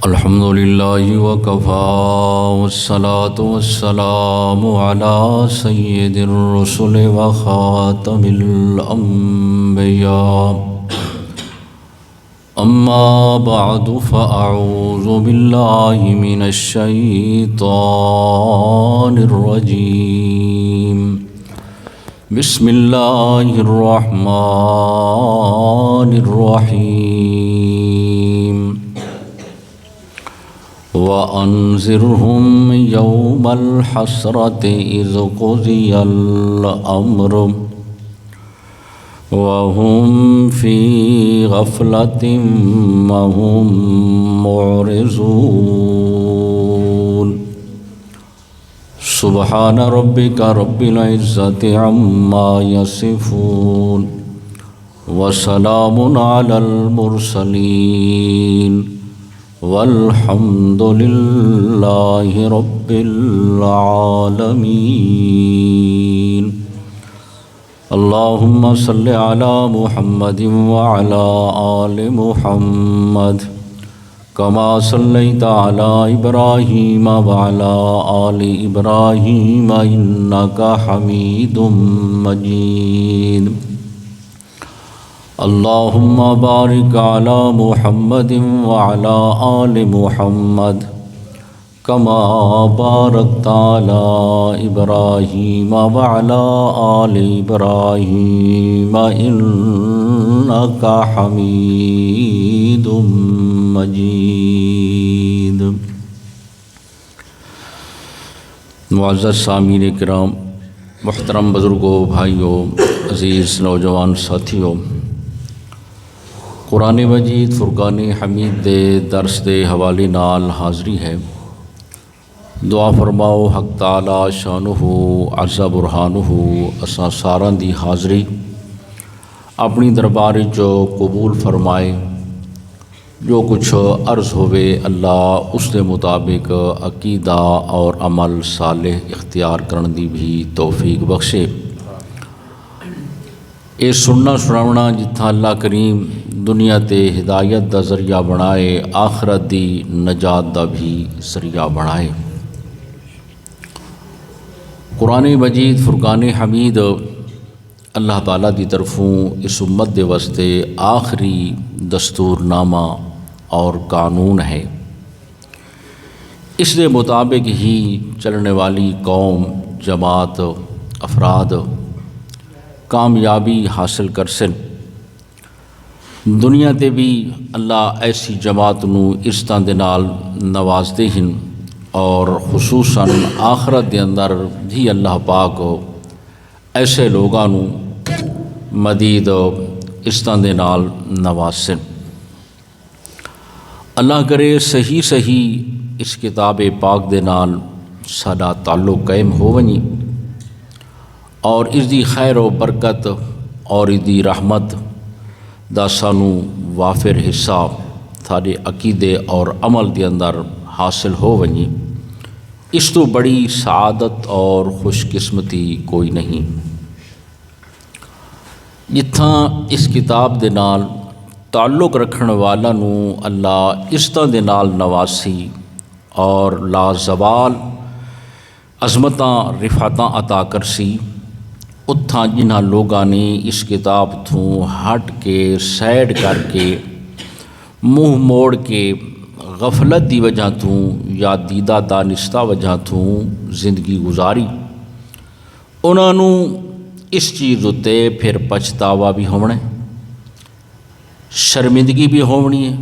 الحمد لله وكفى والصلاة والسلام على سيد الرسل وخاتم الأنبياء أما بعد فأعوذ بالله من الشيطان الرجيم بسم الله الرحمن الرحيم وأنذرهم يوم الحسرة إذ قضي الأمر وهم في غفلة وهم معرضون سبحان ربك رب العزة عما يصفون وسلام على المرسلين والحمد لله رب العالمين اللهم صل على محمد وعلى آل محمد كما صليت على إبراهيم وعلى آل إبراهيم إنك حميد مجيد اللهم بارك على محمد وعلى آل محمد كما باركت على إبراهيم وعلى آل إبراهيم إنك حميد مجيد. معزز سامعین کرام، محترم بزرگوں، بھائیوں، عزیز نوجوان ساتھیوں، قرآن مجید فرقان حمید دے درس دے حوالے نال حاضری ہے. دعا فرماؤ حق تعالی شانہ عز برہانہ اساں ساراں دی حاضری اپنی دربار چو قبول فرمائے. جو کچھ عرض ہوئے اللہ اس دے مطابق عقیدہ اور عمل صالح اختیار کرن دی بھی توفیق بخشے. اے سننا سناونا جتھا اللہ کریم دنیا تے ہدایت دا ذریعہ بنائے، آخرت دی نجات دا بھی ذریعہ بنائے. قرآن مجید فرقان حمید اللہ تعالیٰ دی طرفوں اس امت دے واسطے آخری دستور نامہ اور قانون ہے. اس دے مطابق ہی چلنے والی قوم، جماعت، افراد کامیابی حاصل کر سن. دنیا تے بھی اللہ ایسی جماعت نو عزتاں دے نال نوازدے ہن اور خصوصاً آخرت دے اندر بھی اللہ پاک ایسے لوگاں نو مزید عزتاں دے نال نوازسن. اللہ کرے صحیح اس کتاب پاک دے نال ساڈا تعلق قائم ہو ونی اور اس دی خیر و برکت اور اس دی رحمت دا سانو وافر حصہ تھارے عقیدے اور عمل دے اندر حاصل ہو ونی. اس تو بڑی سعادت اور خوش قسمتی کوئی نہیں. جتھاں اس کتاب دے نال تعلق رکھن والا نو اللہ عزتاں دے نال نواسی اور لازوال عظمتاں رفعتاں عطا کرسی، اتھاں جنہاں لوگاں نے اس کتاب تھوں ہٹ کے سائڈ کر کے منہ موڑ کے غفلت دی وجہ تھوں یا دیدہ دانستہ وجہ تھوں زندگی گزاری، انہاں نوں اس چیز اتے پھر پچھتاوا بھی ہونا ہے، شرمندگی بھی ہونی ہے،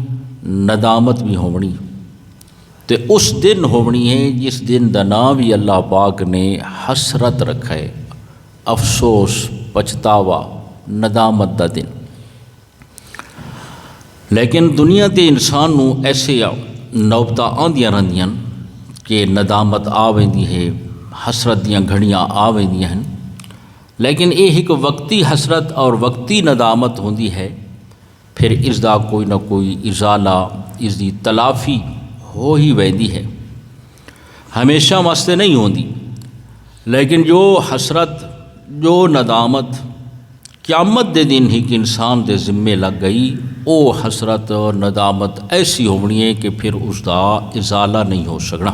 ندامت بھی ہونی. تے اس دن ہونی ہے جس دن دا نام بھی اللہ پاک نے حسرت رکھا ہے، افسوس، پچھتاوا، ندامت دا دن. لیکن دنیا تے انسان نو ایسے نوبتاں آندیاں رہندیاں کہ ندامت آ ویندی ہے، حسرت دیاں گھڑیاں آ ویندیاں ہیں، لیکن یہ ایک وقتی حسرت اور وقتی ندامت ہوندی ہے. پھر اس دا کوئی نہ کوئی ازالہ، اس دی تلافی ہو ہی ویندی ہے، ہمیشہ واسطے نہیں ہوندی. لیکن جو حسرت، جو ندامت قیامت دے دن ہی کہ انسان دے ذمے لگ گئی او حسرت ندامت ایسی ہونی ہے کہ پھر اس دا ازالہ نہیں ہو سکنا۔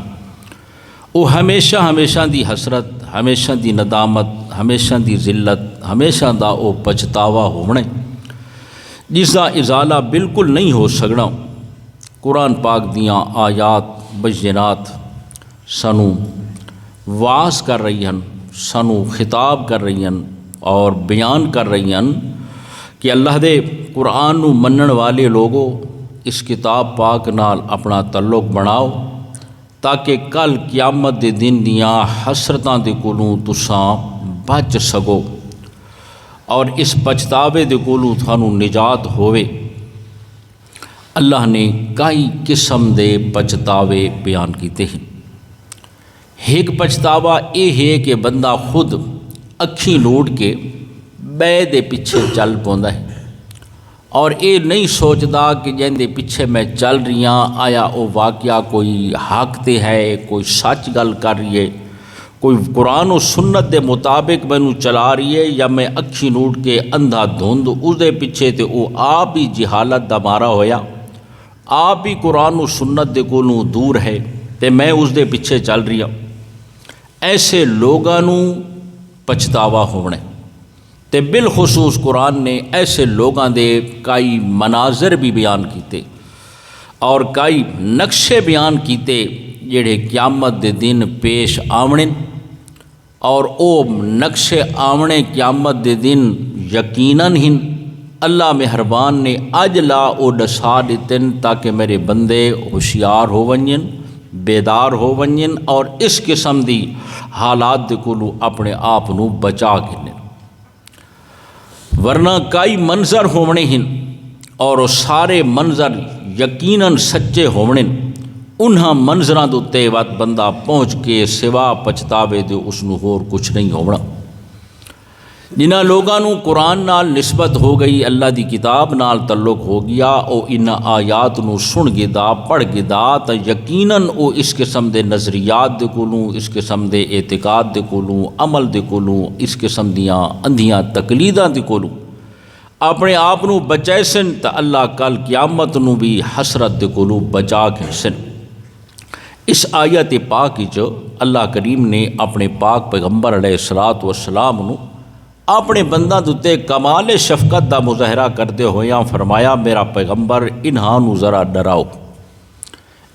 وہ ہمیشہ ہمیشہ دی حسرت، ہمیشہ دی ندامت، ہمیشہ دی ذلت، ہمیشہ دا او پچھتاوا ہونا جس دا ازالہ بالکل نہیں ہو سکنا۔ قرآن پاک دیاں آیات بینات سانو واز کر رہی ہیں، سانو خطاب کر رہی ہیں اور بیان کر رہی ہیں کہ اللہ دے قرآن نو منن والے لوگوں اس کتاب پاک نال اپنا تعلق بناؤ تاکہ کل قیامت دے دن دیاں حسرتاں دے کولوں تساں بچ سکو اور اس پچھتاوے دے کولوں تھانوں نجات ہوئے۔ اللہ نے کئی قسم دے پچھتاوے بیان کیتے ہیں۔ ایک پچھتاوا یہ ہے کہ بندہ خود اکھیں لوٹ کے بے دے پیچھے چل پوندا ہے اور یہ نہیں سوچدا کہ جن دے پیچھے میں چل رہی ہاں آیا او واقعہ کوئی حق تے ہے، کوئی سچ گل کر رہی ہے، کوئی قرآن و سنت دے مطابق مینوں چلا رہی ہے، یا میں اکھیں لوٹ کے اندھا دھند اس دے پیچھے تے او آپ ہی جہالت دا مارا ہویا، آپ ہی قرآن و سنت دے کولوں دور ہے تے میں اس دے پیچھے چل رہی ہوں۔ ایسے لوگاں نوں پچھتاوا ہونا تے بالخصوص قرآن نے ایسے لوگاں دے کئی مناظر بھی بیان کیتے اور کئی نقشے بیان کیتے جڑے قیامت دے دن پیش آونے اور او نقشے آونے قیامت دے دن یقیناً ہن اللہ مہربان نے اج لا او دسا دیتن تاکہ میرے بندے ہوشیار ہو ونجن، بیدار ہو ونجن اور اس قسم دی حالات دے کولو اپنے آپ نو بچا کے، ورنہ کئی منظر ہونے ہن اور وہ سارے منظر یقیناً سچے ہونے، انہاں منظراں دے اُتے وقت بندہ پہنچ کے سوا پچھتاوے دے اس نو ہور کچھ نہیں ہونا۔ جنہاں لوگاں نو قرآن نال نسبت ہو گئی، اللہ دی کتاب نال تعلق ہو گیا، او انہاں آیات نو سن گدا پڑھ گدا تا یقیناً او اس قسم دے نظریات دے کولوں، اس قسم دے اعتقاد دے کولوں، عمل دے کولوں، اس قسم دیاں اندھیاں تقلیداں دے کولوں اپنے آپ نو بچائے سن تا اللہ کل قیامت نو بھی حسرت دے کولوں بچا کے سن۔ اس آیت پاک جو اللہ کریم نے اپنے پاک پیغمبر علیہ الصلوۃ والسلام نو اپنے بندہ دوتے کمال شفقت دا مظاہرہ کرتے ہوئے فرمایا، میرا پیغمبر انہاں نو ذرا ڈراؤ،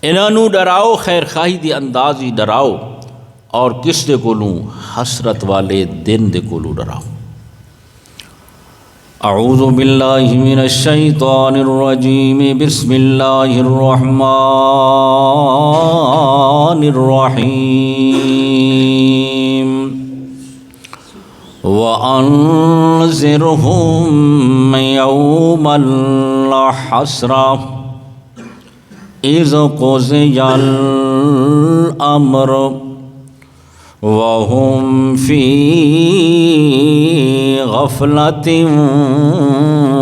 انہاں نو ڈراؤ، خیر خواہی دی اندازی ڈراؤ، اور کس دے کولوں؟ حسرت والے دن دے کولوں ڈراؤ۔ اعوذ باللہ من الشیطان الرجیم، بسم اللہ الرحمن الرحیم۔ وَأَنذِرْهُمْ يَوْمَ الْحَسْرَةِ إِذْ قُضِيَ الْأَمْرُ وَهُمْ فِي غَفْلَةٍ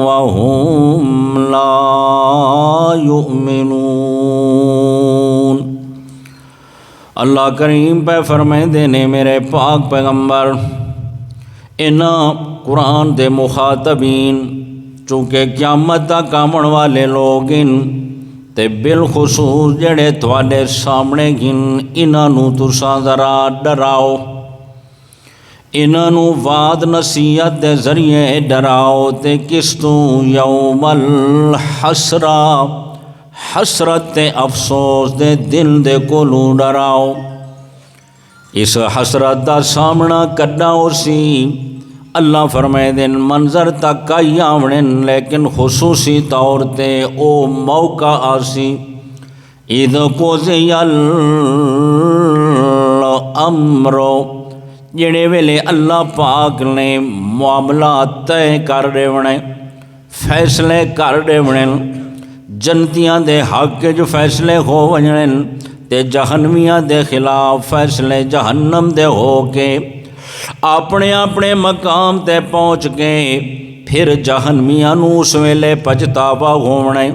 وَهُمْ لَا يُؤْمِنُونَ۔ اللہ کریم پہ فرمائے دینے میرے پاک پیغمبر، انہاں قرآن دے مخاطبین چونکہ قیامت تک آمن والے لوگ ان تے بالخصوص جڑے تواڈے سامنے گن، انہاں نو تساں ذرا ڈراؤ، انہاں نو وعد نصیحت دے ذریعے ڈراؤ تے کس تو؟ یوم الحسرہ، حسرت تے افسوس دے دن دے کولوں ڈراؤ۔ اس حسرت دا سامنا کڈا سی، اللہ فرمائے دن منظر تک کئی آوڑن لیکن خصوصی طور تے او موقع آسی، اِذْ قُضِیَ الْأَمْرُ، جڑے ویلے اللہ پاک نے معاملات طے کر دیونے، فیصلے کر دیونے، جنتیاں دے حق جو فیصلے ہو ونجن تے جہنمیاں دے خلاف فیصلے جہنم دے ہو کے اپنے اپنے مقام تے پہنچ کے پھر جہنمیاں نو اس ویلے پچھتاوا ہونے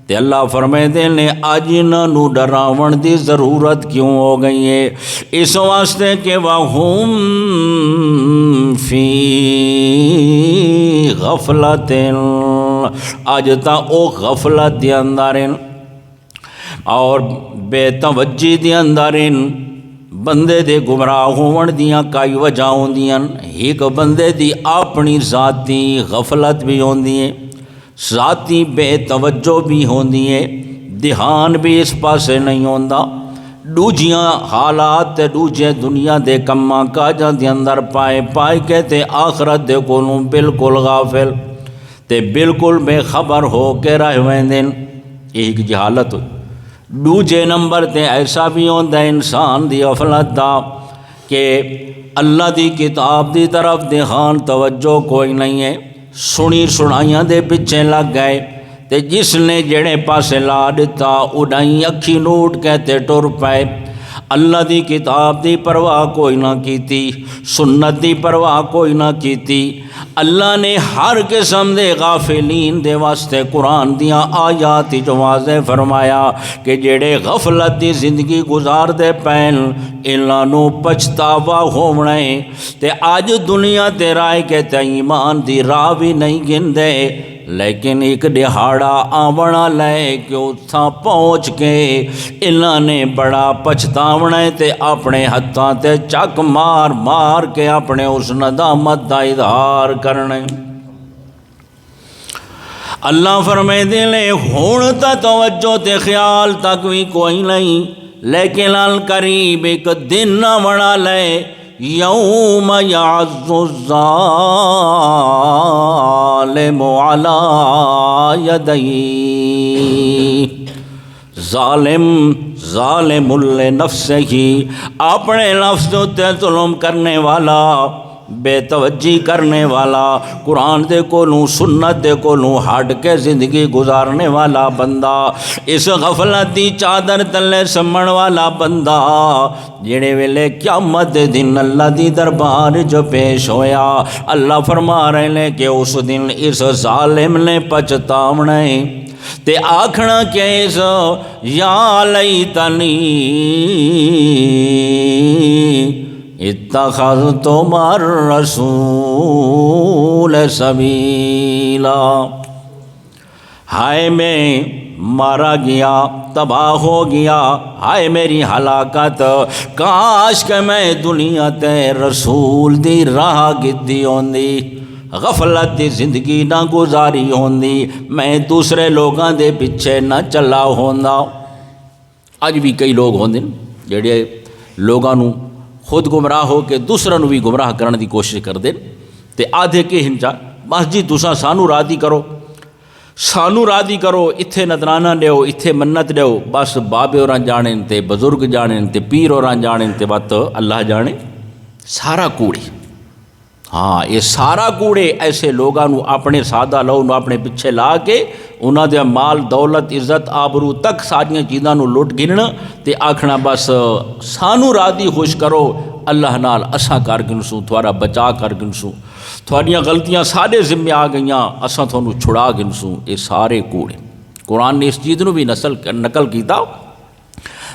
تے اللہ فرمائے نے اج انہاں نو ڈراون دی ضرورت کیوں ہو گئی ہے؟ اس واسطے کہ وَهُمْ فِي غفلت، اج تا او غفلت دے اندر اور بے توجہی دے اندر بندے دے گمراہ ہون دیاں کئی وجہ ہوندیاں۔ ایک بندے دی اپنی ذاتی غفلت بھی ہوندی ہے، ذاتی بے توجہ بھی ہوندی ہے، دھیان بھی اس پاسے نہیں ہوندا، دوجیاں حالات تے دوجے دنیا دے کماں کاجاں دے اندر پائے کے تے آخرت دے کولوں بالکل غافل تے بالکل بے خبر ہو کے رہ ویندے۔ ایک جہالت ہوئی۔ دوجے نمبر تے ایسا بھی ہوندا انسان دی غفلت دا کہ اللہ دی کتاب دی طرف دھیان توجہ کوئی نہیں ہے، سنی سنائیاں دے پیچھے لگ گئے تے جس نے جڑے پاسے لا دیتا اڈائیں اکھی نوٹ کہتے ٹر پائے۔ اللہ دی کتاب دی پرواہ کوئی نہ کیتی، سنت دی پرواہ کوئی نہ کیتی۔ اللہ نے ہر قسم دے غافلین دے واسطے قرآن دیاں آیات جو واضح فرمایا کہ جڑے غفلت دی زندگی گزار دے پین انہاں نو پچھتاوا ہونا ہے تے آج دنیا تے رائے کے تے ایمان دی راہ بھی نہیں گندے، لیکن ایک دہاڑا آونا لے کہ اتھاں پہنچ کے انہاں نے بڑا پچھتاونا ہے تے اپنے ہتھاں تے چک مار مار کے اپنے اس ندامت دا اظہار کرنے۔ اللہ فرمائے لے ہون تا توجہ تے خیال تک بھی کوئی نہیں، لیکن القریب ایک دن نہ بنا لے یوم یعز الظالم علی یدیہ، ظالم لنفسہ، اپنے نفس تے ظلم کرنے والا، بے توجہی کرنے والا، قرآن دے کولوں سنت دے کولوں ہٹ کے زندگی گزارنے والا بندہ، اس غفلت دی چادر تلے سمن والا بندہ جڑے ویلے قیامت دے دن اللہ دی دربار جو پیش ہویا، اللہ فرما رہے ہیں کہ اس دن اس ظالم نے پچھتاونا ہے تے آکھنا کیس یا لیتنی اتخذت مع الرسول سبیلا، ہائے میں مارا گیا، تباہ ہو گیا، ہائے میری ہلاکت، کاش کہ میں دنیا تے رسول دی راہ گدی ہوندی، غفلت دی زندگی نہ گزاری ہوندی، میں دوسرے لوگاں دے پیچھے نہ چلا ہوندا۔ اج بھی کئی لوگ ہوندے جڑے لوگاں نو خود گمراہ ہو کے دوسرا نو بھی گمراہ کرنے دی کوشش کر دیں تے آدھے کہ ہنچا بس جی تساں سانو راضی کرو، سانو راضی کرو، اتھے نذرانہ دیو، اتھے منت دیو، بس بابے ہوراں جانیں تے بزرگ جانیں تے پیر ہوراں جانیں تے بات اللہ جانے، سارا کوڑی۔ ہاں یہ سارا کوڑے ایسے لوگاں نو اپنے سادہ لو نو اپنے پیچھے لا کے انہاں دے مال دولت عزت آبرو تک ساریاں چیزاں نو لٹ گننا تے آکھنا بس سانو راضی خوش کرو، اللہ نال اساں کر گنسوں، تھوڑا بچا کر گنسوں، تھوڑیاں غلطیاں سارے ذمے آ گئیاں اساں تھانوں چھڑا گنسوں، یہ سارے کوڑے۔ قرآن نے اس چیز نو بھی نقل کیتا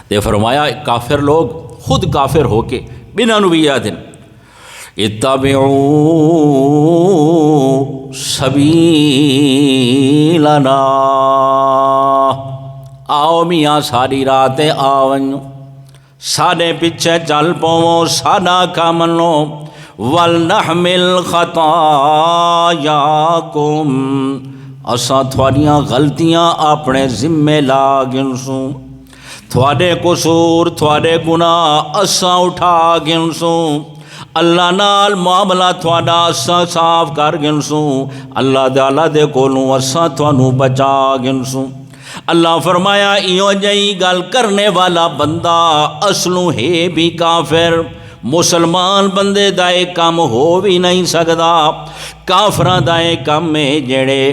تے فرمایا کافر لوگ خود کافر ہو کے بنا نو بھی یادن اتبعوا سبیلنا، آؤ میاں ساری رات آون ساڈے پیچھے چل پوو، ساڈا کام منو، ولنحمل خطایاکم، اساں تھوڑیاں غلطیاں اپنے ذمے لا گنسوں، تھوڑے قصور تھوڑے گناہ اساں اٹھا گنسوں، اللہ نال معاملہ تھوڑا اساں صاف کر گنسوں، اللہ تعالیٰ دے کولوں اساں تھانوں بچا گنسوں۔ اللہ فرمایا ایو جئی گل کرنے والا بندہ اصلوں ہے بھی کافر، مسلمان بندے دا ایک کام ہو بھی نہیں سکدا، کافراں دا ایک کام ہے جڑے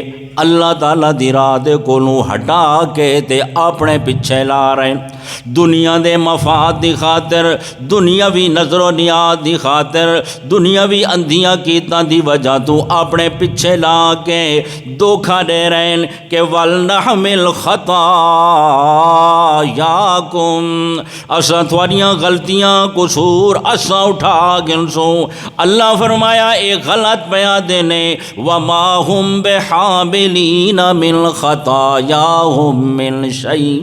اللہ تعالیٰ دی راہ دے کولوں ہٹا کے تے اپنے پیچھے لا رہے ہیں۔ دنیا دے مفاد دی خاطر، دنیاوی نظر و نیاز دی خاطر، دنیاوی اندھیاں کیتاں دی وجہ تو اپنے پیچھے لا کے دھوکھا دے رہے ہیں کہ وَلْنَحْمِلْ خَطَایَاکُمْ، اساں تھوڑیاں غلطیاں قصور اساں اٹھا گنسوں۔ اللہ فرمایا ایک غلط بیان دینے وَمَا هُمْ بِحَامِلِينَ مِنْ خَطَایَاهُمْ مِنْ شَيْءٍ،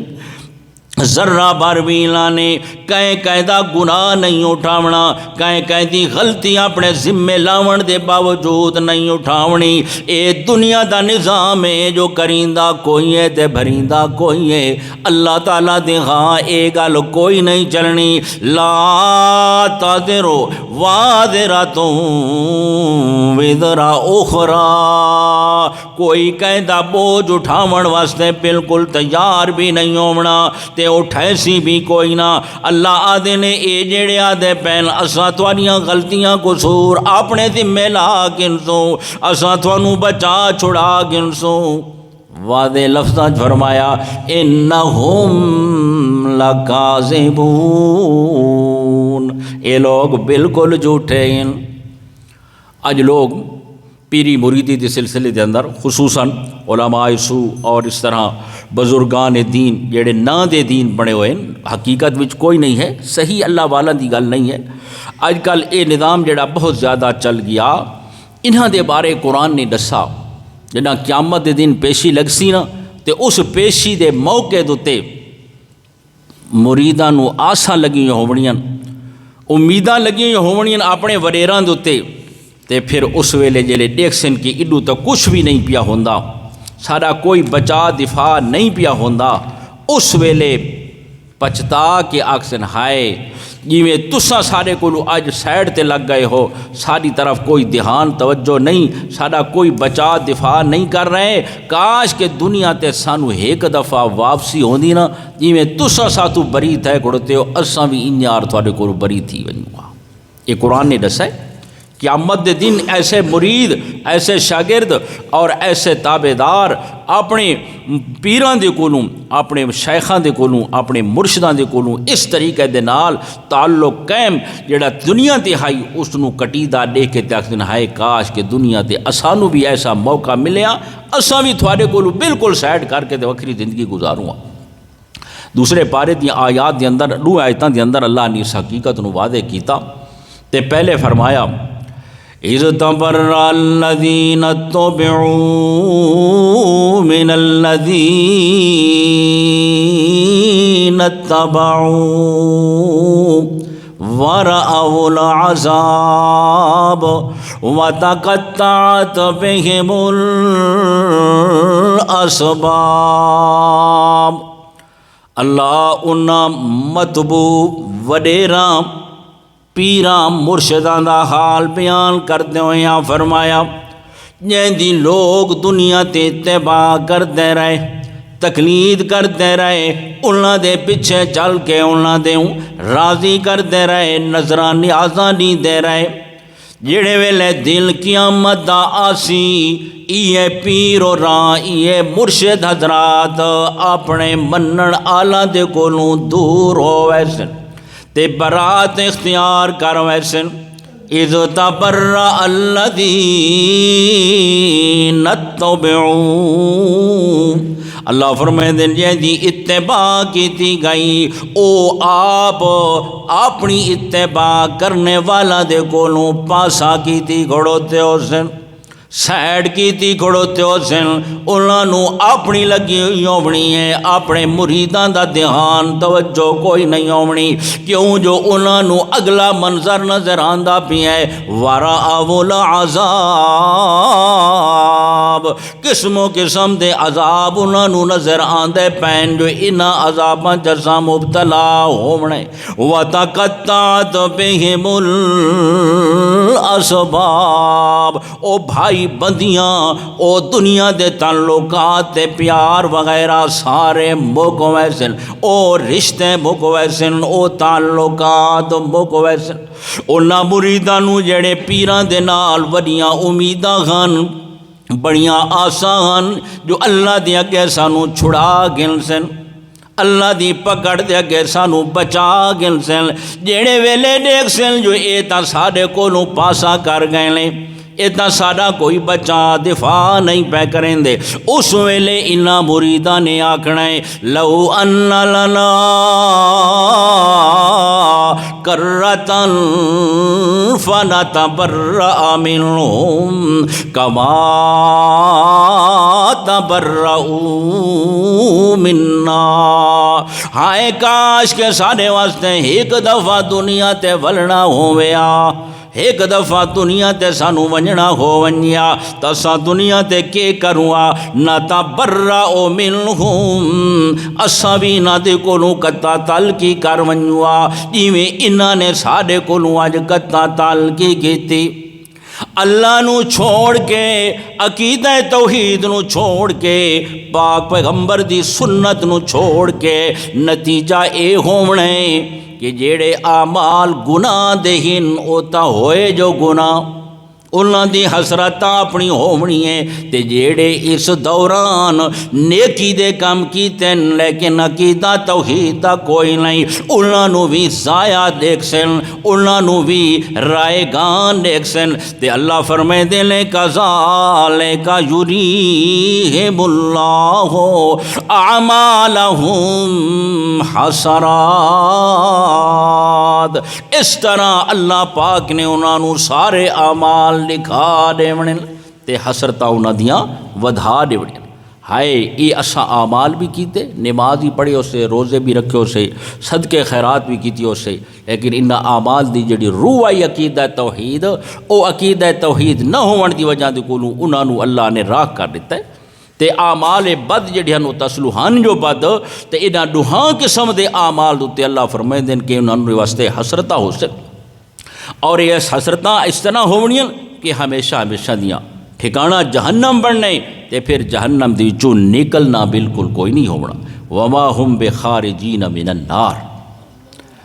ذرہ بار بھی لانے کہیں دا گناہ نہیں اٹھاونا، کہیں دی غلطی اپنے ذمہ لاون دے باوجود نہیں اٹھاونی۔ اے دنیا دا نظام ہے جو کریندا کوئی ہے تے بھریندا کوئی ہے۔ اللہ تعالیٰ دے ہاں اے گل کوئی نہیں چلنی، لا تذرو وازرۃ وزر اخری، کوئی کہندا بوجھ اٹھاون واسطے بالکل تیار بھی نہیں ہونا تے اٹھائسی بھی کوئی نہ۔ اللہ آدھے نے اے جڑے آدھے پین اساں تواریاں غلطیاں قصور اپنے ذمہ لا گنسوں، اساں توانوں بچا چھڑا گنسوں۔ واضح لفظاں فرمایا انہم لکاذبون، اے لوگ بالکل جھوٹے ہیں۔ اج لوگ پیری مریدی کے سلسلے کے اندر خصوصاً علماء سو اور اس طرح بزرگان دین جڑے نا دے دین بنے ہوئے ہیں، حقیقت وچ کوئی نہیں ہے، صحیح اللہ والا دی گل نہیں ہے۔ اج کل یہ نظام جڑا بہت زیادہ چل گیا، انہاں دے بارے قرآن نے دسا جنا قیامت دے دن پیشی لگ سی نا تے اس پیشی دے موقع دوتے مریداں نو آساں لگی ہونیاں، امیداں لگی ہونیاں اپنے وڈیراں دوتے، تے پھر اس ویلے جلے دیکھسن کہ اڈو تو کچھ بھی نہیں پیا ہوندا، سارا کوئی بچا دفاع نہیں پیا ہوندا، اس ویلے پچھتا کے آکسن ہائے جیویں تساں سارے کولو اج سائڈ تے لگ گئے ہو، ساری طرف کوئی دھیان توجہ نہیں، سارا کوئی بچا دفاع نہیں کر رہے، کاش کہ دنیا تے سانو ایک دفعہ واپسی ہوندی نا، جیویں تساں ساتو بری تھے کڑتے ہو اساں بھی انیار تھوڑے کولو بری تھی ونجوا۔ یہ قرآن نے دسا ہے قیامت دے دن ایسے مرید، ایسے شاگرد اور ایسے تابعدار اپنے پیران دے کولوں، اپنے شیخاں دے کولوں، اپنے مرشداں دے کولوں اس طریقے دے نال تعلق قائم جڑا دنیا تے ہائی اس نو کٹیدہ دیکھ کے تاکہ ہائے کاش کہ دنیا تے اسانو بھی ایسا موقع ملیا، اساں بھی تھوڑے کولوں بالکل سائڈ کر کے تے وکری زندگی گزاروں۔ دوسرے پارے دی آیات دے اندر، دو آیتاں دے اندر اللہ نے اس حقیقت نو واضح کیتا تے پہلے فرمایا اِذْ تَبَرَّأَ الَّذِينَ اتَّبَعُوا مِنَ الَّذِينَ اتَّبَعُوا وَرَأَوُا الْعَذَابَ وَتَقَطَّعَتْ بِهِمُ الْأَسْبَابُ۔ اللہ انہاں مطبوع وڈیراں پیراں مرشداں دا حال بیان کردے ہوئے فرمایا جن دی لوگ دنیا تے اتباع کردے رہے، تقلید کردے رہے، انہاں دے پیچھے چل کے انہاں دے راضی کردے رہے، نظراں نیازاں نہیں دے رہے، جڑے ویلے دل قیامت دا آسی یہ پیر و راں یہ مرشد حضرات اپنے منن آلہ دے کولوں دور ہو ویسن تے برات اختیار کر ویسن۔ اِذْ تَبَرَّأَ الَّذِينَ اتَّبَعُوا، اللہ فرمائے دیں جی اتباع کی تھی گئی او آپ اپنی اتباع کرنے والا دے کولوں پاسا کی تھی گھڑوتے ہو سن، سائڈ کی تھی کھڑوتے ہو سن، انہاں نو اپنی لگی ہوئی ہونی ہے، اپنے مریداں دا دھیان توجہ کوئی نہیں ہونی، کیوں جو انہاں نو اگلا منظر نظر آندہ بھی ہے وَرَأَوُا الْعَذَابَ، قسم و قسم دے عذاب انہاں نو نظر آندے پین جو انہاں عذاباں جزا مبتلا ہونے، وَتَقَطَّعَتْ بِهِمُ الْأَسْبَابُ، او بھائی بندیاں او دنیا دے تعلقات تے پیار وغیرہ سارے مک ویسن، او رشتے مک ویسن، او تعلقات مک ویسن۔ انہاں مریداں نو جڑے پیراں دے نال وڈیاں امیداں ہن، بڑیاں آسان جو اللہ دے اگے سانو چھڑا گن سن، اللہ دی پکڑ دے اگے سانو بچا گن سن، جیڑے ویلے دیکھ سن جو اے تاں ساڈے کولوں پاسا کر گئے نے، اے تاں ساڈا کوئی بچا دفاع نہیں پہ کریں دے، اس ویلے انہاں مریداں نے آکھنا ہے لو ان لنا کرتن فنتبرأ منہم کما تبرؤوا منا، ہائے کاش کے ساڈے واسطے ایک دفعہ دنیا تے ولنا ہویا، ایک دفعہ دنیا تے سانو ونجنا ہو ونجیا تا سا دنیا تے کے کروا نتبرأ منہم، اساں بھی نہ دے کولوں کتا تلکی کر ونجوا جویں انہاں نے ساڈے کولوں اج کتا تلکی کیتی۔ اللہ نو چھوڑ کے، عقیدہ توحید نو چھوڑ کے، پاک پیغمبر دی سنت نو چھوڑ کے، نتیجہ اے ہونا ہے کہ جیڑے اعمال گناہ دے ہن او تا ہوئے جو گناہ انہاں دی حسرتاں اپنی ہونی ہے، تے جیڑے اس دوران نیکی دے کام کیتے لیکن عقیدہ توحید دا کوئی نہیں، انہاں نو بھی ضائع دیکھ سن، انہاں نو بھی رائے گان دیکھ سن، تے اللہ فرمائے دے لے کذالک یریہم اللہ اعمالہم حسرات، اس طرح اللہ پاک نے انہاں نو سارے اعمال لکھا دیونے تے حسرتاں انہاں دیاں ودھا دیونے۔ ہائے یہ اساں اعمال بھی کیتے، نماز بھی پڑھے اسے، روزے بھی رکھے اسے، صدقے خیرات بھی کیتی اسے، لیکن انہاں اعمال دی جڑی روح آئی عقیدہ توحید، او عقیدہ توحید نہ ہون دی وجہ دے کولوں انہاں نو اللہ نے راہ کر دیتا ہے، تے اعمال بد جڑے ہن تسلوحان جو بد تے انہاں دوہاں قسم دے اعمال دے اللہ فرمائے دین کہ انہاں دے واسطے حسرتاں ہو سکے، اور یہ حسرتاں اس طرح ہونیاں کہ ہمیشہ ہمیشہ دیاں ٹھکانہ جہنم بننے، تے پھر جہنم دی چوں نکلنا بالکل کوئی نہیں ہونا، وما ہم بخارجین من النار۔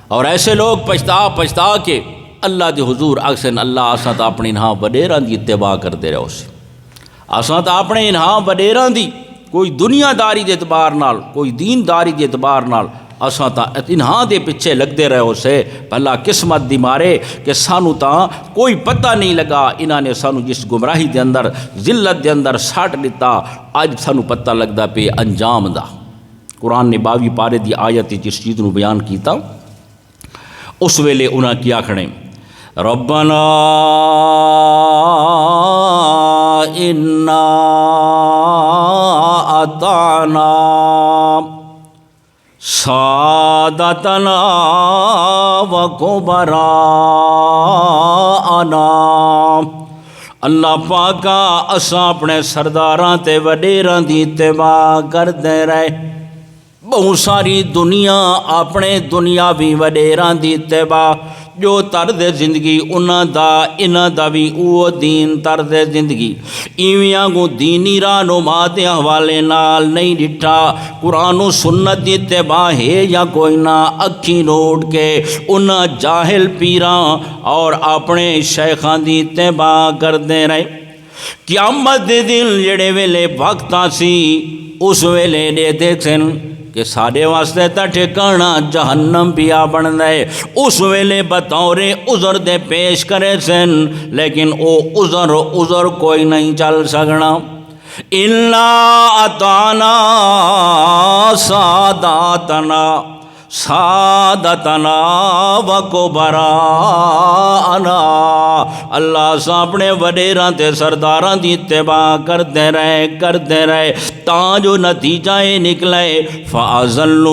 اور ایسے لوگ پچھتا کے اللہ دے حضور اکثر اللہ آساں تا اپنے انہاں وڈیراں دی اتباع کرتے رہو سے، آساں تا اپنے انہاں وڈیراں دی کوئی دنیا داری دے اعتبار نال، کوئی دین داری دے اعتبار نال اساں تا انہاں دے پیچھے لگتے رہو سے، بھلا قسمت دی مارے کہ سانو تا کوئی پتہ نہیں لگا، انہاں نے سانو جس گمراہی دے اندر ذلت دے اندر ساٹ لیتا، اج سانو پتہ لگدا پہ انجام دا۔ قرآن نے 22 پارے دی آیت جس چیز نو بیان کیتا، اس ویلے انہاں کیا کھڑے ربنا انا اطعنا سادتنا وکبراءنا، اللہ پاکا اساں اپنے سرداراں تے وڈیراں دی اتباع کردے رہے، بہت ساری دنیا اپنے دنیاوی وڈیراں دی اتباع، جو طرز زندگی انہاں دا بھی او دین طرز زندگی، ایویاں کو دینی رہنما دے حوالے نال نہیں ڈٹھا، قرآن و سنت دی اتباع ہے یا کوئی نہ، اکھی نوٹ کے انہاں جاہل پیراں اور اپنے شیخاں دی اتباع کردے رہے۔ قیامت دے دن جڑے ویلے وقت آسی، اس ویلے دے دیکھن کہ ساڈے واسطے تا ٹھکانہ جہنم پیا بن دے، اس ویلے بطور عذر دے پیش کرے سن، لیکن او عذر کوئی نہیں چل سکنا۔ اِنَّا اطعنا سادتنا وکبراءنا، اللہ سا اپنے وڈیراں تے سرداراں دی اتباع کرتے رہے تاں جو نتیجہ نکلے فَأَضَلُّونَ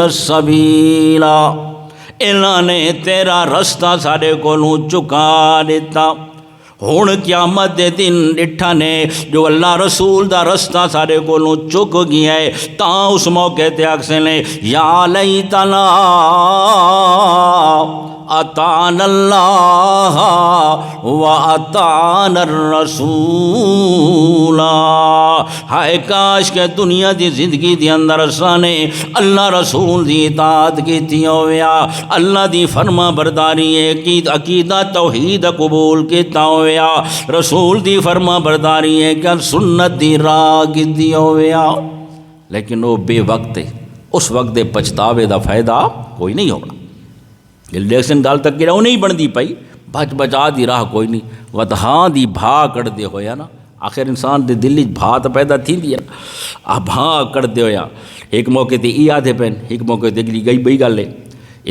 السَّبِيلَ، انہاں نے تیرا رستہ ساڈے کولوں چکا دیتا۔ ہن قیامت دے دن ڈٹھا نے جو اللہ رسول دا رستہ سارے کولوں چک گیا ہے، تاں اس موقع تے آکھسے نے یا لیتنا اطعنا اللہ و اطعنا الرسول۔ ہائے کاش کہ دنیا دی زندگی دی اندر اساں نے اللہ رسول دی اطاعت کیتی ہویا، اللہ دی فرما برداری عقیدہ توحید قبول کیتا ہویا، رسول دی فرما برداری ہے کہ سنت دی راہ کیتی ہویا۔ لیکن وہ بے وقت ہے، اس وقت دے پچھتاوے دا فائدہ کوئی نہیں ہونا۔ لیکن گل تک کہ وہ نہیں بندی پئی، بچ بچا دی راہ کوئی نہیں، ودہاں دی بھا کڑ دے ہویا نا، آخر انسان دے دل وچ بھا تو پیدا تھی دی ہے، آ بھا کڑ دے ہویا۔ ایک موقع تے ای آدھے پین، ایک موقع تے اگلی گئی بئی گل ہے،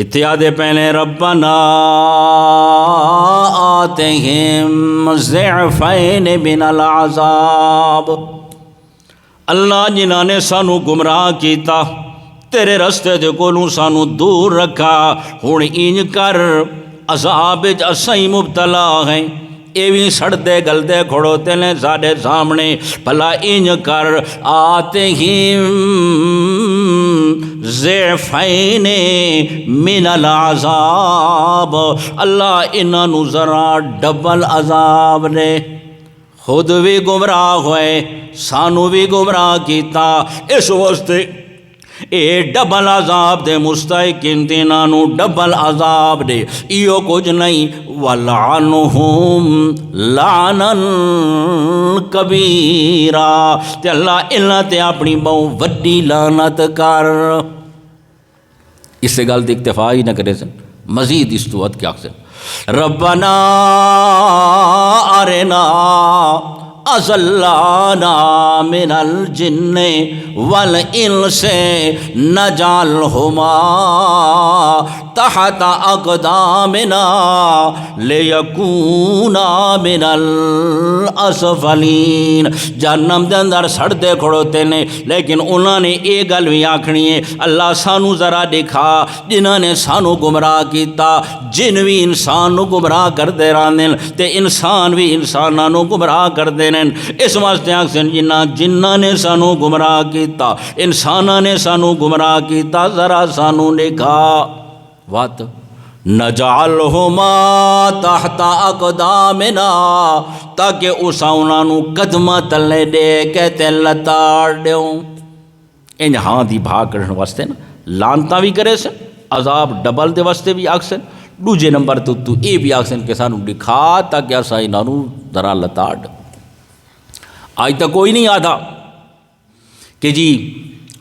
اتنے آدھے پہنے ربنا آتہم ضعفین من العذاب، اللہ جنہاں نے سانو گمراہ کیتا، تیرے رستے دے کولوں سانو دور رکھا، ہن انج کر عذاب وچ اسیں مبتلا ہیں، اے بھی سڑتے گلتے کھڑوتے نے ساڈے سامنے، بھلا انج کر آتہم ضعفین من العذاب، اللہ انہاں نو ذرا ڈبل عذاب نے، خود بھی گمراہ ہوئے سانو بھی گمراہ کیتا، اس واسطے اے ڈبل عذاب دے مستحقین تیناں نو ڈبل عذاب دے، ایو کچھ نہیں وَلَعَنُهُمْ لَعْنًا کبیرا، تے اللہ انہاں تے اپنی بہت وڈی لعنت کر۔ اس سے گل دی اکتفا ہی نہ کرے سن، مزید اس تو ود کیا سن، ربنا ارنا اضلانا من الجن والانس نجعلہما تحت اقدامنا لیکونا من الاسفلین۔ جہنم دے اندر سڑتے کھڑوتے نے، لیکن انہوں نے یہ گل بھی آکھنی ہے، اللہ سانو ذرا دکھا، جنہوں نے سانو گمراہ کیتا، جن بھی انسان نو گمراہ کر دے رہے ہیں تے انسان بھی انساناں نو گمراہ کر دے رہے ہیں، اس واسطے آکھن جنہاں نے سانو گمراہ کیتا، انساناں نے سانو گمراہ کیتا، ذرا سانو دکھا، وات نجعلہما تحت اقدامنا، تاکہ اساں انہاں نو قدماں تلے دے کہتے لتاڑ دیوں۔ ان ہاں دی بھا کرن واسطے نا لانتاں بھی کرے سن، عذاب ڈبل دے واسطے بھی آکسن، دوجے نمبر تو اے بھی آکسن کہ سانو دکھا تاکہ اساں انہاں نو ذرا لتاڑ۔ آج تک کوئی نہیں آدھا کہ جی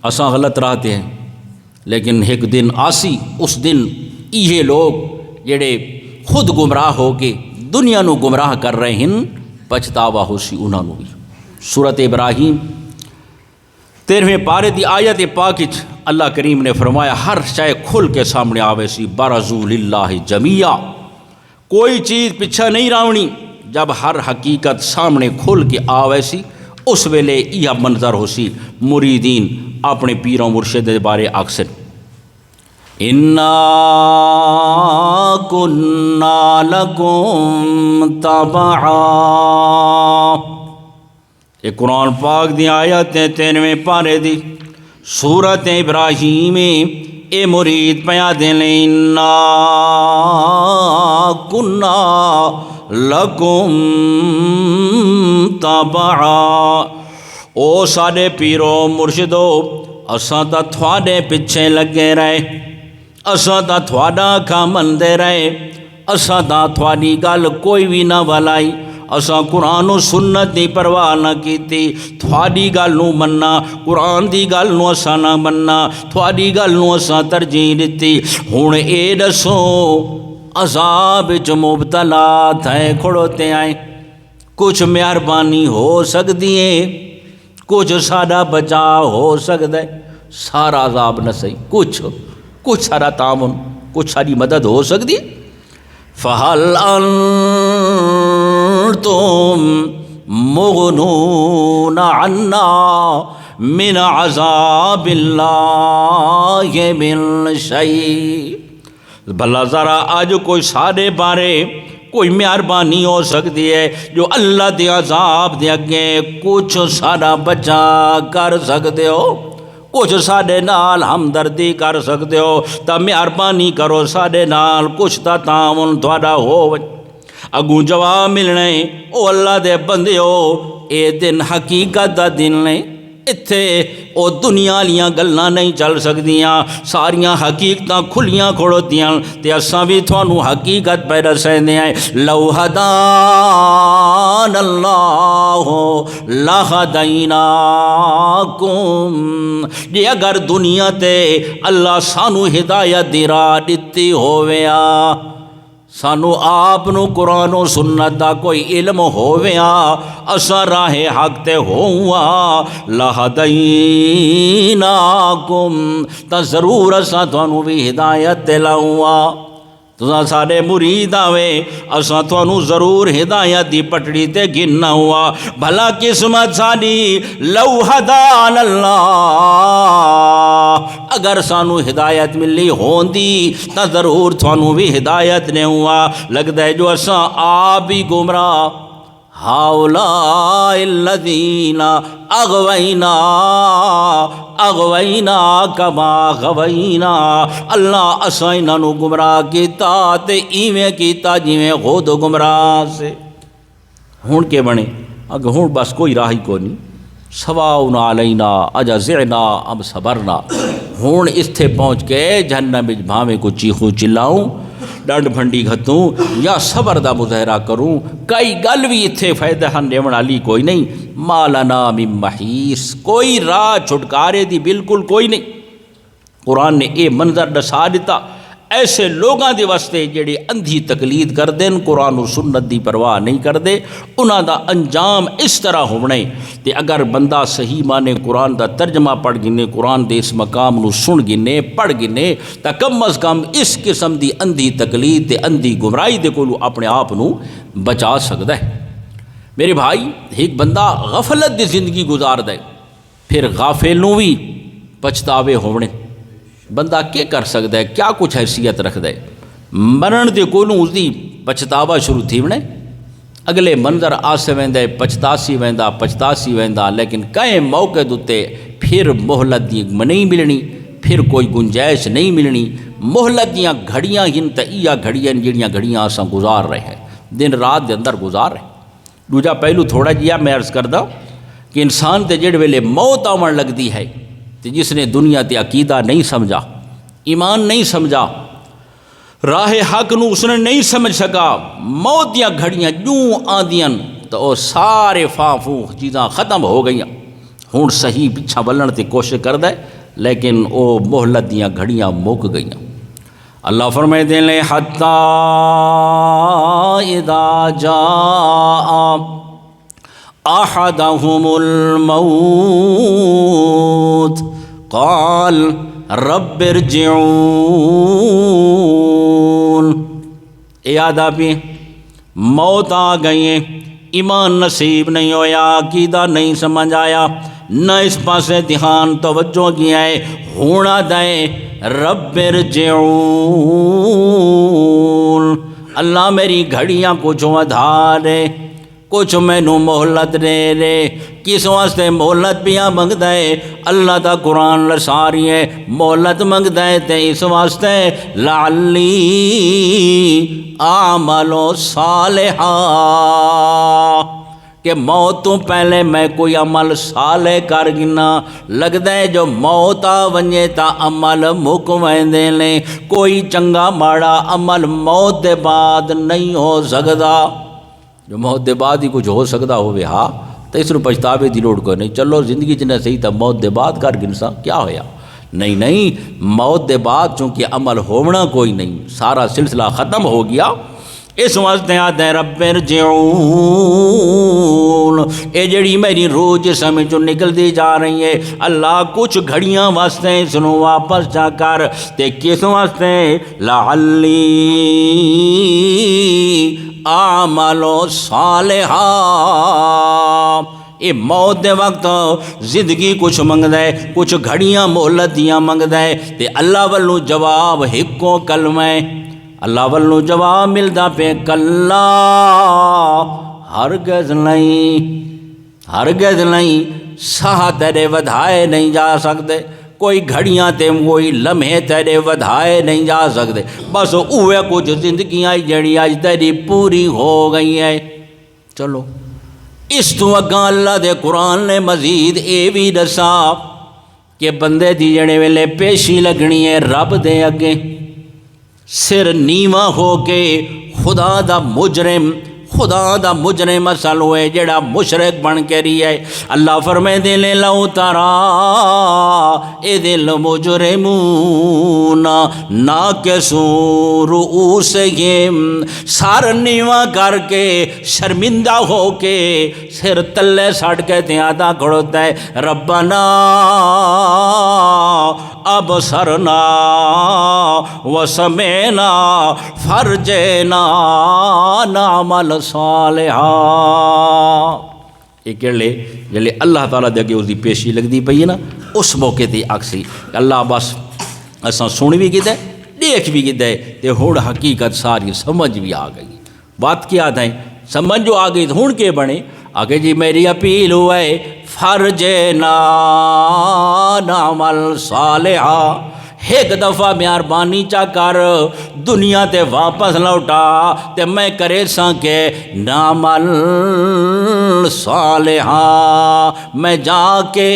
اساں غلط راہتے ہیں، لیکن ایک دن آسی، اس دن یہ لوگ جڑے خود گمراہ ہو کے دنیا نو گمراہ کر رہے ہیں، پچھتاوا ہو سی انہاں نو بھی۔ سورۃ ابراہیم 13ویں پارے دی آیت پاک وچ اللہ کریم نے فرمایا ہر شے کھل کے سامنے آوے سی، برزوا للہ جمیعا، کوئی چیز پیچھے نہیں راونی، جب ہر حقیقت سامنے کھل کے آوے سی، اس ویلے یہ منظر ہو سی، مریدین اپنے پیروں مرشد دے بارے آکسن اِنَّا كُنَّا لَكُمْ تَبَعًا۔ یہ قرآن پاک دی آیتیں 13ویں پارے دی سورۃ ابراہیم اے مرید پیا دینے، اِنَّا كُنَّا لَكُمْ تَبَعًا، او ساڈے پیرو مرشدو اساں تا تھوڑے پیچھے لگے رہے، اساں تا تھوڑا کھا مندے رہے، اساں تا تھوڑی گل کوئی بھی نہ ولائی، اساں قرآن و سنت دی پرواہ نہ کیتی، تھوڑی گل نو مننا، قرآن دی گل نو اساں نہ مننا، تھوڑی گل نو اساں ترجیح دتی۔ ہن اے دسو عذاب وچ مبتلا تھے کھڑوتے آئے، کچھ مہربانی ہو سکتی ہے، کچھ سارا بچاؤ ہو سکتا ہے، سارا عذاب نہ صحیح، کچھ سارا تعاون، کچھ ساری مدد ہو سکتی ہے۔ فَهَلْ أَنْتُمْ مُغْنُونَ عَنَّا مِنْ عَذَابِ اللَّهِ مِنْ شَيْءٍ، بھلا ذرا آج کوئی سارے بارے کوئی مہربانی ہو سکتی ہے جو اللہ دے عذاب دے اگے کچھ سارا بچا کر سکتے ہو؟ کچھ ساڈے نال ہمدردی کر سکتے ہو تو مہربانی کرو ساڈے نال کچھ تا تعاون تھوڑا ہو۔ اگوں جواب ملنے او اللہ دے بندیو اے دن حقیقت دا دن نے، اتھے او دنیا والیاں گلاں نہیں چل سکدیاں، ساریاں حقیقتاں کھلیاں کھڑوتیاں تے اساں بھی تھانوں حقیقت پہ دسیندے ہیں۔ لو ہدان اللہ لہدیناکم، جے اگر دنیا تے اللہ سانو ہدایت دی راہ دتی ہوویا، سانو آپ نو قرآن و سنت دا کوئی علم ہوویا، اساں راہ حق تے ہوواں، لہدیناکم، تا ضرور اساں تھانو بھی ہدایت تے لاواں۔ تساں سارے مرید آوے اساں تھانو ضرور ہدایت دی پٹڑی تے گننا ہوا۔ بھلا قسمت ساری لو ہدان اللہ، اگر سانو ہدایت ملی ہوندی تا ضرور تھانو بھی ہدایت نے ہوا۔ لگتا ہے جو اساں آپ بھی گمراہ، ہاؤلاء الذین اغوینا کما غوینا، اللہ اساں انہاں نو گمراہ کیتا تے ایویں کیتا جویں خود گمراہ سے۔ ہن کے بنے اگر ہن بس کوئی راہ ہی کوئی نہیں، سواء علینا اجزعنا ام صبرنا۔ ہن اتھے پہنچ کے جہنم وچ بھاویں کو چیخوں چلاؤں، ڈنڈ پھنڈی گھتوں یا صبر دا مظاہرہ کروں، کئی گل بھی اتھے فائدہ ہن دیون والی کوئی نہیں۔ ما لنا من محیص، کوئی راہ چھٹکارے دی بالکل کوئی نہیں۔ قرآن نے اے منظر دسا دیتا ایسے لوگاں دے واسطے جڑے اندھی تقلید کر دیں، قرآن و سنت دی پرواہ نہیں کر دے، انہاں دا انجام اس طرح ہونے۔ تے اگر بندہ صحیح معنی قرآن دا ترجمہ پڑھ گنے، قرآن دے اس مقام نو سن گنے پڑھ گنے، تا کم از کم اس قسم دی اندھی تقلید تے اندھی گمراہی دے کولو اپنے آپ نو بچا سکدا ہے۔ میرے بھائی، ایک بندہ غفلت دی زندگی گزار دے، پھر غافل نو بھی پچھتاوے ہونے۔ بندہ کیا کر سکتا ہے، کیا کچھ حیثیت رکھ دے، مرن دے کولوں اس دی پچھتاوا شروع تھی ونے، اگلے منظر آسے ویندے پچھتاسی ویندا، لیکن کئے موقع دوتے پھر مہلت دی نہیں ملنی، پھر کوئی گنجائش نہیں ملنی۔ مہلت دیاں گھڑیاں ہن تے ایہ گھڑیاں جڑیاں گھڑیاں آساں گزار رہے ہیں، دن رات دے اندر گزار رہے۔ دوجا پہلو تھوڑا جہا میں عرض کردہ کہ انسان تے جڑ ویلے موت آون لگدی ہے تے جس نے دنیا تے عقیدہ نہیں سمجھا، ایمان نہیں سمجھا، راہ حق نو اس نے نہیں سمجھ سکا، موت دیاں گھڑیاں جوں آندیاں تو وہ سارے فانفو چیزاں ختم ہو گئیاں۔ ہن صحیح پیچھا بلن تے کوشش کردا ہے لیکن وہ مہلت دیاں گھڑیاں مک گئیاں۔ اللہ فرمائے لے حتی اذا جاء احدهم الموت قال رب ارجعون۔ یاد آپی موت آ گئی ہے، ایمان نصیب نہیں ہویا، عقیدہ نہیں سمجھ آیا، نہ اس پاسے دھیان توجہ کیا ہے، ہونا دے رب ارجعون، اللہ میری گھڑیاں کچھ ودھا دے، کچھ مینو مہلت دے دے۔ کس واسطے مہلت پیا منگدا ہے؟ اللہ دا قرآن لساری ہے، مہلت منگدا ہے تے اس واسطے لعلی اعمل صالحا، کہ موت تو پہلے میں کوئی عمل صالح کر گنا۔ لگدا ہے جو موت آ ونجے تا عمل مک ویندے نے، کوئی چنگا ماڑا عمل موت دے بعد نہیں ہو سکدا۔ جو موت دے بعد ہی کچھ ہو سکتا ہوئے ہاں تو اس نو پچھتاوے دی لوڑ کوئی نہیں، چلو زندگی چ نہ صحیح تا موت دے بعد کر گنسا کیا ہویا؟ نہیں، موت دے بعد چونکہ عمل ہونا کوئی نہیں، سارا سلسلہ ختم ہو گیا۔ اس واسطے آتے ہیں رب ارجعون، اے جڑی میری روح جسم چوں نکل دی جا رہی ہے، اللہ کچھ گھڑیاں واسطے اس نو واپس جا کر، تے کس واسطے لعلی اعمل صالحا، اے موت دے وقت زندگی کچھ منگدا ہے، کچھ گھڑیاں مہلت دیاں منگدا ہے، تے اللہ والوں جواب ہکو کلمہ ہے، اللہ والوں جواب ملدا پہ کلا ہرگز نہیں، ہرگز نہیں، ساہ تیرے ودھائے نہیں جا سکتے۔ کوئی گھڑیاں تے کوئی لمحے تیرے ودھائے نہیں جا سکتے، بس اوے کچھ زندگیاں جڑی اج تیری پوری ہو گئی ہیں۔ چلو اس تو اگاں اللہ دے قرآن نے مزید اے بھی دسا کہ بندے دی جڑے ویلے پیشی لگنی ہے رب دے اگے، سر نیواں ہو کے خدا دا مجرم اصل ہوئے جڑا مشرک بن کے رہی ہے۔ اللہ فرمائے دل لو ترا اذ المجرمون ناکسوا رؤوسہم، سر نیواں کر کے شرمندہ ہو کے سر تلے سڑ کے تیادا کھڑوتا ہے ربنا ابصرنا وسمعنا فرجنا نعمل صالحا۔ یہ کہڑے جلے اللہ تعالیٰ دے اگے اس دی پیشی لگتی پئی ہے نا، اس موقع تے آکسی اللہ بس اساں سن بھی کیتا ہے دیکھ بھی کیتا ہے تے ہن حقیقت ساری سمجھ بھی آ گئی۔ بات کیا تھا سمجھ جو آ گئی تو ہن کے بنے آگے جی میری اپیل ہوئے فرجنا نعمل صالحا، ایک دفعہ مہربانی چا کر دنیا تے واپس لوٹا تے میں کرے ساں کہ نعمل صالحا، میں جا کے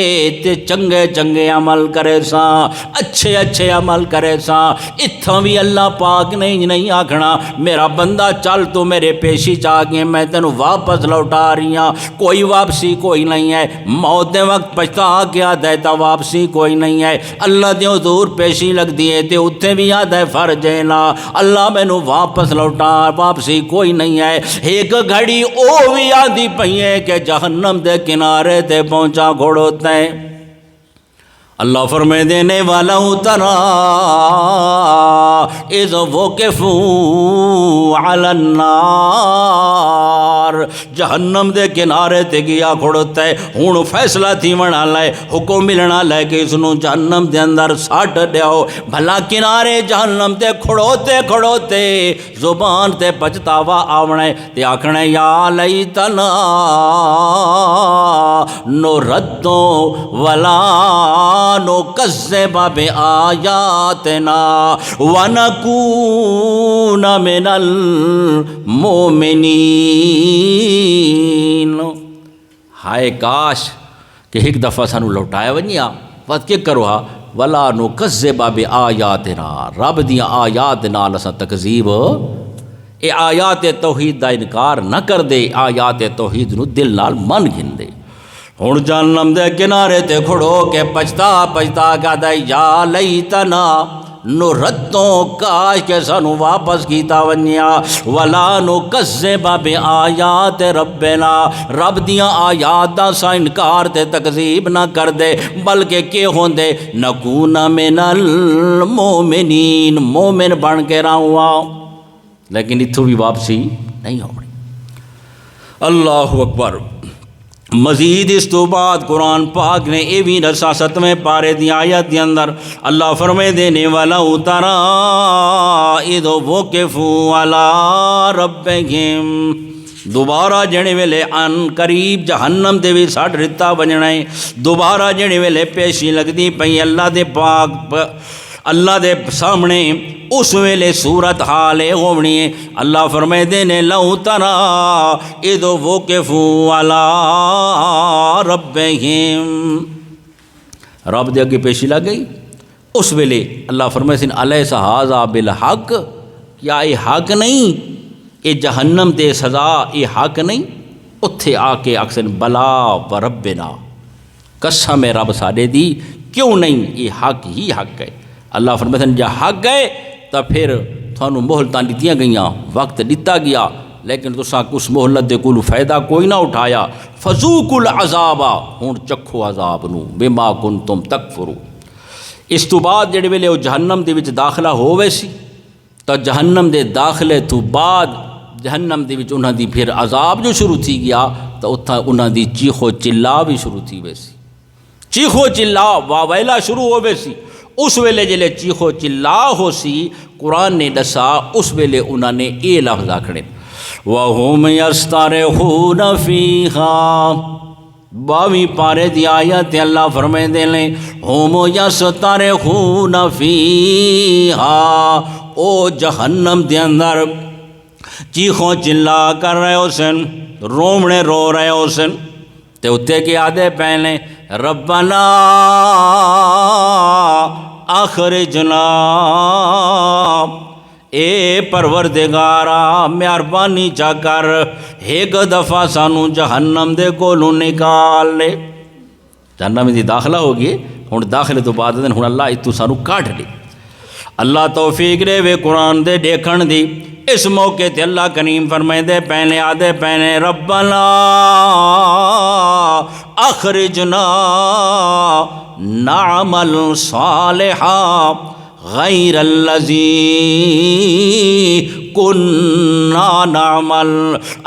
تے چنگے چنگے عمل کرے ساں، اچھے عمل کرے ساں۔ اتھاں بھی اللہ پاک نہیں آکھنا میرا بندہ چل تو میرے پیشی چاہ گئے میں تینوں واپس لوٹا رہی ہاں، کوئی واپسی کوئی نہیں ہے، موت دے وقت پچھتا کیا دیتا واپسی کوئی نہیں ہے۔ اللہ دے حضور پیشی لگ دیے تے اتھے بھی یاد ہے فرجنا اللہ مینوں واپس لوٹا، واپسی کوئی نہیں ہے۔ ایک گھڑی او بھی آدھی پئی ہے کہ جہنم دے کنارے تے پہنچا گھوڑوتا ہے۔ اللہ فرمائے دینے والا ترا اذ وقفوا علی النار، جہنم دے کنارے تے گیا کھڑوتا ہے، ہون فیصلہ تھی وڑا لائے حکم ملنا لے کہ اس نو جہنم دے اندر ساٹھ دیاؤ۔ بھلا کنارے جہنم تے کھڑوتے زبان تے پچھتاوا آونے تے آکھنے یا لیتنا نردو ولا نکذب بآیاتنا ونکون من المؤمنین۔ ہائے کاش کہ ایک دفعہ سانو لوٹایا ونیا وقت کے کرو ہا ولا نکذب بآیاتنا، رب دیاں آیات نال اساں تکذیب اے آیات توحید دا انکار نہ کر دے، آیات توحید نو دل نال من گھن دے۔ ہن جہنم دے کنارے تے کھڑو کے پچھتا کہتا ہے یا لیتنا نردوں کاش کے سانو واپس کیتا ونیا ولا نکذب بآیات ربنا، رب دیاں آیات دا سا انکار تے تکذیب نہ کر دے بلکہ کہ ہوندے نکون من المؤمنین، مومن بن کے رہا، لیکن اتھوں بھی واپسی نہیں ہونی۔ اللہ اکبر۔ مزید اس تو بعد قرآن پاک نے اے بھی رسا 7ویں پارے دی آیت دی اندر اللہ فرمائے دینے والا اترا اذ وقفوا علی ربہم، دوبارہ جنے ویلے ان قریب جہنم دے بھی ساڑھ رتا بننا ہے، دوبارہ جنے ویلے پیشی لگتی پئی اللہ دے پاک اللہ دے سامنے اس ویلے صورت حال ہونی ہے۔ اللہ فرمائے دینے لو ترا اذ وقفوا علی ربہم، رب دے اگے پیشی لگ گئی اس ویلے اللہ فرمائے سن الیس ھذا بالحق، کیا یہ حق نہیں، یہ جہنم دے سزا یہ حق نہیں؟ اتھے آ کے اکثر بلا وربنا، قسم رب ساڈے دی کیوں نہیں، یہ حق ہی حق ہے۔ اللہ فرماتے ہیں جا حق گئے تو پھر تھانو مہلتاں دیتیاں گئیاں، وقت دیتا گیا، لیکن تساں اس مہلت دے کول فائدہ کوئی نہ اٹھایا۔ فذوقوا العذاب، ہن چکھو عذاب نو بما کنتم تکفرون۔ اس تو بعد جڑے ویلے وہ جہنم دے وچ داخلہ ہووے سی تو جہنم دے داخلے تو بعد جہنم دے وچ انہاں دی پھر عذاب جو شروع تھی گیا تو اتھا انہاں دی چیخو چلا بھی شروع تھی ویسی، چیخو چلا واویلا شروع ہووے سی۔ اس ویلے جلے چیخو چلا ہو سی قرآن نے دسا اس ویلے انہوں نے اے لفظ آکھنے وَهُمْ يَسْتَرِخُونَ فِيهَا، 22 پارے دی آیت اللہ فرمیندے نے ہوم یسترخون فیہا، او جہنم دے اندر چیخوں چلا کر رہے ہو سن، رومنے رو رہے ہو سن، تے اتنے کے آدھے پہنے ربنا اخرجنا، اے پروردگارا مہربانی چا کر ایک دفعہ سانو جہنم دے کولوں نکال لے۔ جہنم دی داخلہ ہوگی، ہن داخلے تو بعد دن ہن اللہ اتو سانو کاٹ لے۔ اللہ توفیق دے وے قرآن دے دیکھن دی۔ اس موقع تے اللہ کریم فرمائے دے پہنے آدھے پہنے ربنا اخرجنا نعمل صالحا غیر الذی کننا نعمل،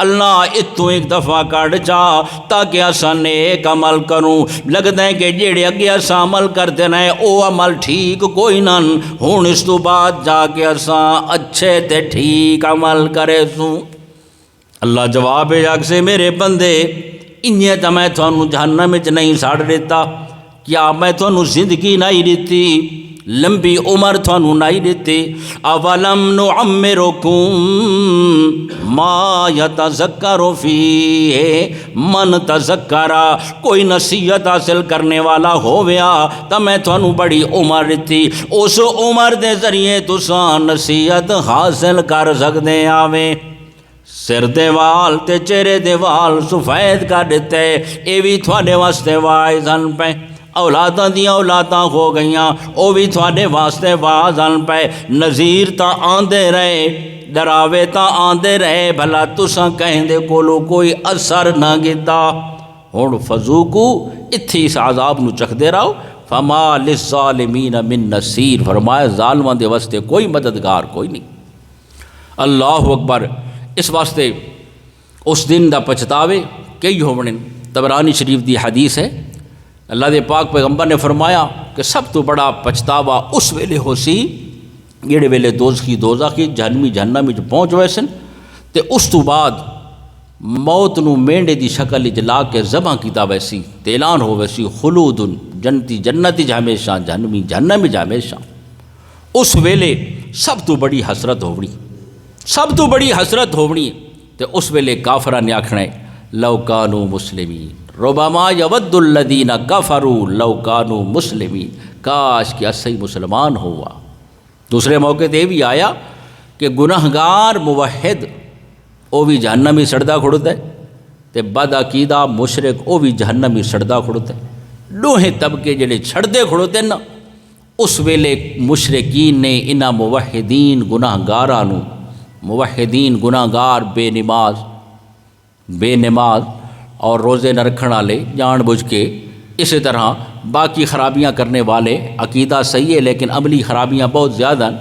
اللہ اتو ایک دفعہ کٹ جا تاکہ اساں نیک عمل کروں۔ لگتا ہے کہ جیڑے اگے اساں عمل کرتے رہے او عمل ٹھیک کوئی نہ، ہن اس تو بعد جا کے اساں اچھے تے ٹھیک عمل کرے سوں۔ اللہ جواب ہے سے میرے بندے انہیں تو میں تھانوں جہنم وچ نہیں ساڑ دیتا، کیا میں تھانوں زندگی نہیں دیتی، لمبی عمر تھانوں نہیں دیتی؟ اولم نعمرکم ما یتذکر فیہ من تذکر، کوئی نصیحت حاصل کرنے والا ہویا تو میں تھانوں بڑی عمر دیتی، اس عمر دے ذریعے تساں نصیحت حاصل کر سکتے آویں۔ سر دے وال تے چہرے دے وال سفید کر دیتے، اے بھی تھوڑے واسطے واعظ ہن پے۔ اولاداں دیاں اولاداں ہو گئیاں، او بھی تھوڑے واسطے واعظ ہن پے۔ نذیر تا آندے رہے، ڈراوے تا آندے رہے، بھلا تساں کہیں دے کولو کوئی اثر نہ گیتا۔ ہن فذوقوا، اتھی اس عذاب نو چکھدے رہو، فما للظالمین من نصیر، فرمایا ظالماں دے واسطے کوئی مددگار کوئی نہیں۔ اللہ اکبر۔ اس واسطے اس دن دا پچھتاوے کئی ہونے۔ طبرانی شریف دی حدیث ہے، اللہ دے پاک پیغمبر نے فرمایا کہ سب تو بڑا پچھتاوا اس ویلے ہو سی جہڑے ویلے دوزخی جہنمی جہنم وچ پہنچ ہوئے سن، تے اس تو بعد موت نو مینڈے دی شکل وچ لا کے ذبح کیتا ویسی، تے اعلان ہو ویسی خلود جنتی جنت وچ ہمیشہ، جہنمی جہنم وچ ہمیشہ۔ اس ویلے سب تو بڑی حسرت ہونی، سب تو بڑی حسرت ہونی، تے اس ویلے کافراں نے آکھنا ہے لو کانوا مسلمین، ربما یود الذین کفروا لو کانوا مسلمین، کاش کہ اسی مسلمان ہوا۔ دوسرے موقع تے بھی آیا کہ گناہگار موحد او بھی جہنم ہی سڑدا کھڑتا ہے، تے بد عقیدہ مشرک او بھی جہنم ہی سڑدا کھڑتا ہے۔ دوہیں طبقے جڑے چھڑدے کھڑوتے نا، اس ویلے مشرکین نے انہاں موحدین گناہگاراں نو، موحدین گناہگار بے نماز اور روزے نہ رکھنے والے جان بوجھ کے، اسی طرح باقی خرابیاں کرنے والے، عقیدہ صحیح ہے لیکن عملی خرابیاں بہت زیادہ ہیں،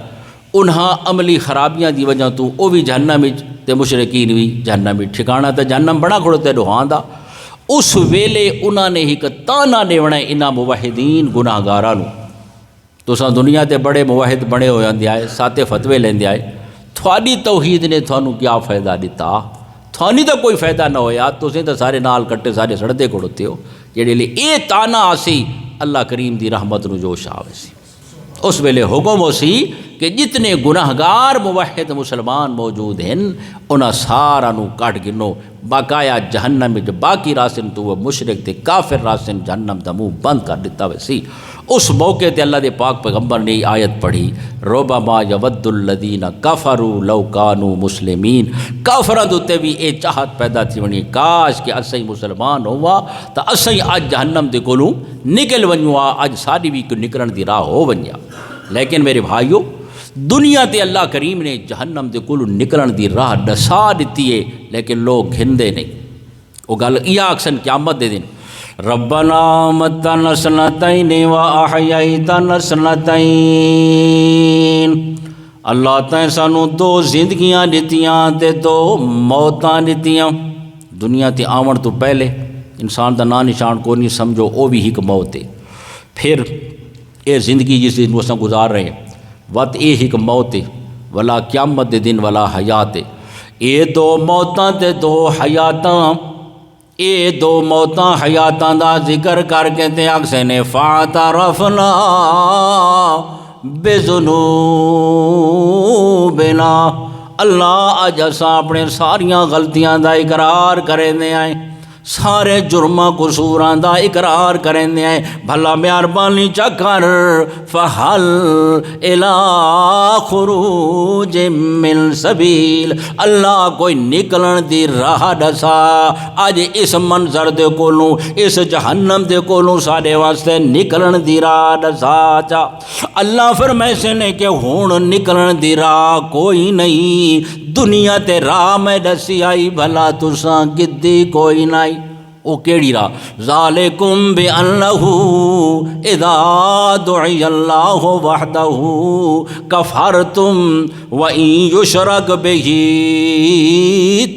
انہاں عملی خرابیاں دی وجہ تو وہ بھی جہنم وچ تے مشرکین بھی جہنم وچ، ٹھکانہ تے جہنم بڑا کھڑوتے دوہاں دا۔ اس ویلے انہاں نے ایک تانا دیونا ہے انہاں موحدین گناہگاراں نو، تساں دنیا تے بڑے موحد بنے ہوئے ہوندے آئے، ساتے فتوے لیندے آئے، تھوڑی توحید نے تھانوں کیا فائدہ دیتا؟ تھانی تو کوئی فائدہ نہ ہویا، تسیں تو سارے نال کٹے سارے سڑدے کھڑوتے ہو، جڑے لئے اے تانا آسی اللہ کریم دی رحمت نو جوش آوے سی۔ اس ویلے حکم ہو سی کہ جتنے گناہگار موحد مسلمان موجود ہیں انہاں سارا نو کٹ گنو، باقایا جہنم وچ باقی راسن تو وہ مشرک تے کافر راسن جہنم دا منہ بند کر دیتا وے سی۔ اس موقع تے اللہ دے پاک پیغمبر نے آیت پڑھی ربما یود الذین کفروا لو کانوا مسلمین، کافراں دے بھی اے چاہت پیدا تھی ونی کاش کہ اسیں مسلمان ہوا تا اسیں اج جہنم دے کولوں نکل ونجوا، اج ساری بھی نکلن دی راہ ہو ونجا۔ لیکن میرے بھائیو، دنیا تے اللہ کریم نے جہنم دے کولوں نکلن دی راہ دسا دیتی ہے، لیکن لوگ گھندے نہیں۔ وہ گل یہ اکثر قیامت دے دن ربنا متنا سنتین و احییتنا سنتین، اللہ تائیں سانو دو زندگیاں دیتیاں تے دو موتاں دیتیاں۔ دنیا تے آون تو پہلے انسان دا نا نشان کو نہیں سمجھو، او بھی ایک موت ہے۔ پھر اے زندگی جس دن اساں گزار رہے ہیں وقت اے ایک موت ہے، ولا قیامت دے دن ولا حیات ہے۔ اے دو موتاں تے دو حیاتاں یہ دو موتاں حیاتاں دا ذکر کر کے تے آکھے نے فاعترفنا بذنوبنا، اللہ اج اساں اپنے ساریاں غلطیاں دا اقرار کریندے آئے، سارے جرماں قصوراں دا اقرار کریندے آئے، بھلا مہربانی چا کر فہل الی خروج من سبیل، اللہ کوئی نکلن دی راہ دسا، اج اس منظر دے کولوں، اس جہنم دے کولوں سارے واسطے نکلن دی راہ دسا چا۔ اللہ فرمائے سے نے کہ ہون نکلن دی راہ کوئی نہیں، دنیا تے راہ میں دسی آئی، بھلا تساں گدی کوئی نہیں۔ او کیڑی راہ؟ ذالکم بانہ اذا دعی اللہ وحدہ کفرتم وان یشرک بہ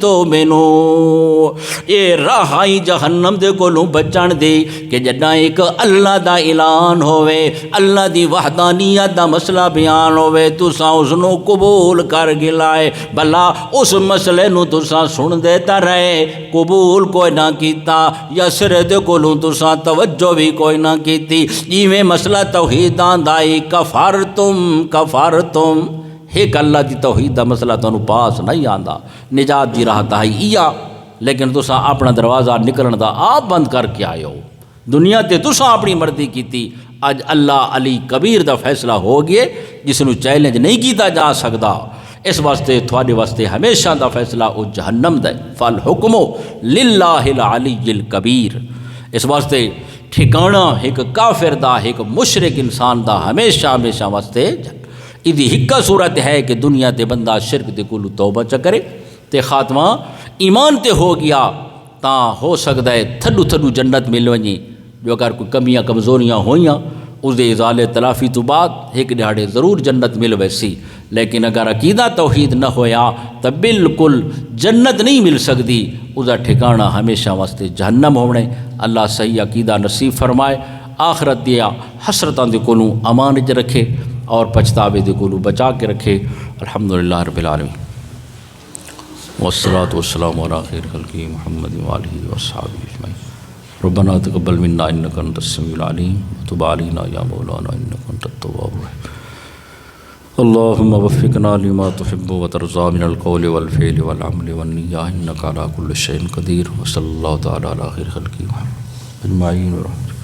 تؤمنوا، یہ راہ آئی جہنم دے کولوں بچن دی کہ جداں ایک اللہ دا اعلان ہوئے، اللہ دی وحدانیت دا مسئلہ بیان ہوئے، تساں اس نو قبول کر گلائے، بھلا اس مسئلے نو تساں سن دیتا رہے، قبول کوئی نہ کیتا، یا سرے دے کولوں تساں توجہ بھی کوئی نہ کیتی، جیویں مسئلہ توحیداں دائی کفرتم، ایک اللہ دی توحید دا مسئلہ تانوں پاس نہیں آندا، نجات دی راہ تائی ایا، لیکن تساں اپنا دروازہ نکلن دا آپ بند کر کے آئے ہو، دنیا تے تساں اپنی مرضی کیتی، اج اللہ علی کبیر دا فیصلہ ہو گئے جس نو چیلنج نہیں کیتا جا سکدا، اس واسطے تھوڑے واسطے ہمیشہ دا فیصلہ او جہنم دا، فالحکم للہ العلی الکبیر، اس واسطے ٹھکانہ ایک کافر دا، ایک مشرک انسان دا ہمیشہ واسطے ایدی ہکا صورت ہے کہ دنیا تے بندہ شرک دے کولو توبہ چا کرے تے خاتمہ ایمان تے ہو گیا تاں ہو سکتا ہے تھڈو جنت مل ونجی، جو اگر کوئی کمیاں کمزوریاں ہوئیاں اس دے ازالے تلافی تو بعد ایک دہاڑے ضرور جنت مل ویسی، لیکن اگر عقیدہ توحید نہ ہویا تو بالکل جنت نہیں مل سکتی، اس کا ٹھکانہ ہمیشہ واسطے جہنم ہونے۔ اللہ صحیح عقیدہ نصیب فرمائے، آخرت دیا حسرتاں دے کولوں امان وچ رکھے اور پچھتاوے دے کولوں بچا کے رکھے۔ الحمدللہ رب العالمین، والصلاة والسلام علی خیر خلقہ محمد وآلہ وصحبہ اجمعین۔ ربنا تقبل منا انک انت السمیع العلیم وتب علینا یا مولانا انک انت التواب الرحیم۔ اللہم وفقنا لما تحب وترضى من القول والفعل والعمل والنیہ انک علی کل شیء قدیر، وصلی اللہ تعالی علی خیر خلقہ محمد اجمعین ورحمۃ۔